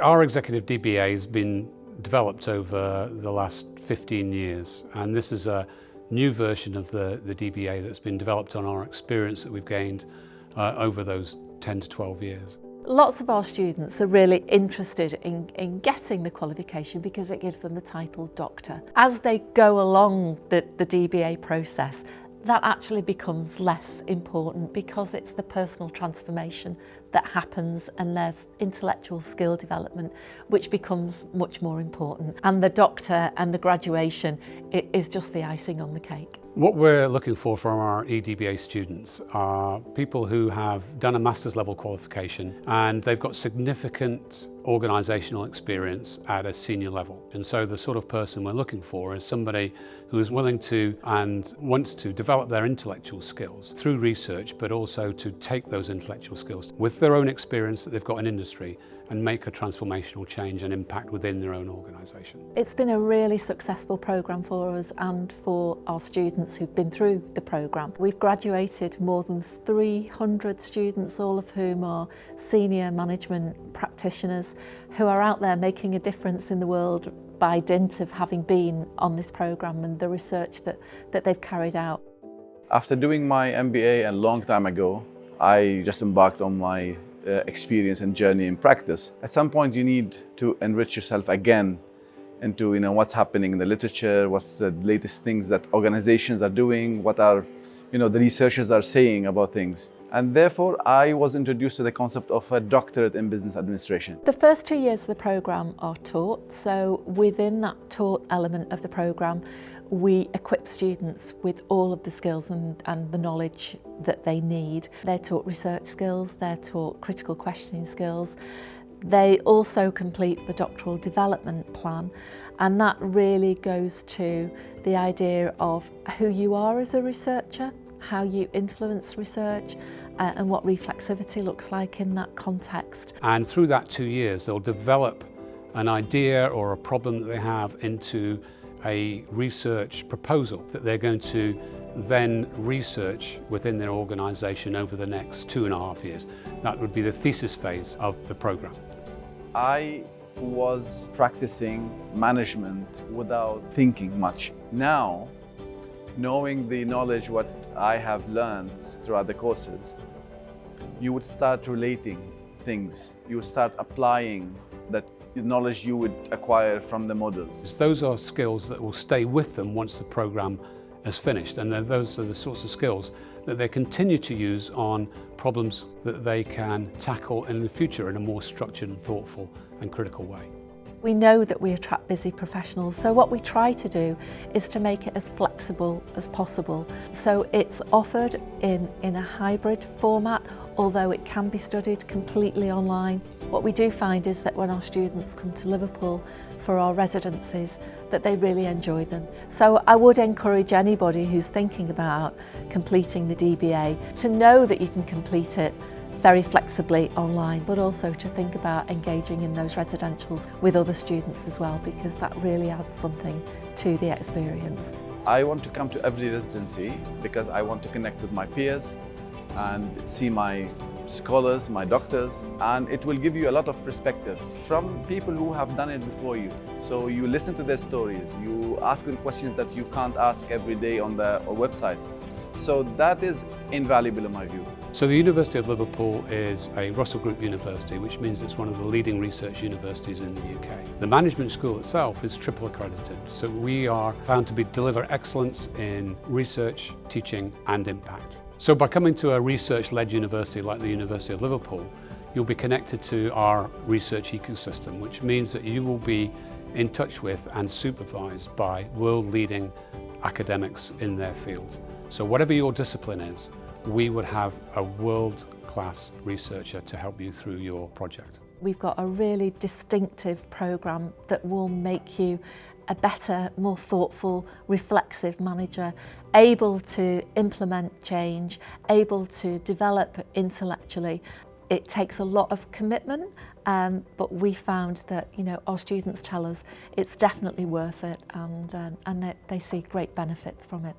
Our Executive DBA has been developed over the last 15 years, and this is a new version of the DBA that's been developed on our experience that we've gained over those 10 to 12 years. Lots of our students are really interested in getting the qualification because it gives them the title doctor. As they go along the DBA process, that actually becomes less important because it's the personal transformation that happens and there's intellectual skill development which becomes much more important. And the doctor and the graduation is just the icing on the cake. What we're looking for from our EDBA students are people who have done a master's level qualification and they've got significant organisational experience at a senior level. And so the sort of person we're looking for is somebody who is willing to and wants to develop their intellectual skills through research, but also to take those intellectual skills with their own experience that they've got in industry and make a transformational change and impact within their own organisation. It's been a really successful programme for us and for our students who've been through the programme. We've graduated more than 300 students, all of whom are senior management practitioners who are out there making a difference in the world by dint of having been on this programme and the research that they've carried out. After doing my MBA a long time ago, I just embarked on my experience and journey in practice. At some point you need to enrich yourself again into what's happening in the literature, what's the latest things that organizations are doing, what are the researchers are saying about things. And therefore I was introduced to the concept of a doctorate in business administration. The first 2 years of the programme are taught, so within that taught element of the programme we equip students with all of the skills and the knowledge that they need. They're taught research skills, they're taught critical questioning skills. They also complete the doctoral development plan, and that really goes to the idea of who you are as a researcher, how you influence research, and what reflexivity looks like in that context. And through that 2 years they'll develop an idea or a problem that they have into a research proposal that they're going to then research within their organisation over the next 2.5 years. That would be the thesis phase of the programme. I was practicing management without thinking much. Now, knowing the knowledge what I have learned throughout the courses, you would start relating things. You would start applying that knowledge you would acquire from the models. Those are skills that will stay with them once the programme is finished, and those are the sorts of skills that they continue to use on problems that they can tackle in the future in a more structured and thoughtful and critical way. We know that we attract busy professionals, so what we try to do is to make it as flexible as possible. So it's offered in a hybrid format, although it can be studied completely online. What we do find is that when our students come to Liverpool for our residencies, that they really enjoy them. So I would encourage anybody who's thinking about completing the DBA to know that you can complete it very flexibly online, but also to think about engaging in those residentials with other students as well, because that really adds something to the experience. I want to come to every residency because I want to connect with my peers and see my scholars, my doctors, and it will give you a lot of perspective from people who have done it before you. So you listen to their stories, you ask them questions that you can't ask every day on the website. So that is invaluable in my view. So the University of Liverpool is a Russell Group university, which means it's one of the leading research universities in the UK. The management school itself is triple accredited, so we are found to deliver excellence in research, teaching and impact. So by coming to a research-led university like the University of Liverpool, you'll be connected to our research ecosystem, which means that you will be in touch with and supervised by world-leading academics in their field. So whatever your discipline is, we would have a world-class researcher to help you through your project. We've got a really distinctive programme that will make you a better, more thoughtful, reflexive manager, able to implement change, able to develop intellectually. It takes a lot of commitment, but we found that our students tell us it's definitely worth it, and they see great benefits from it.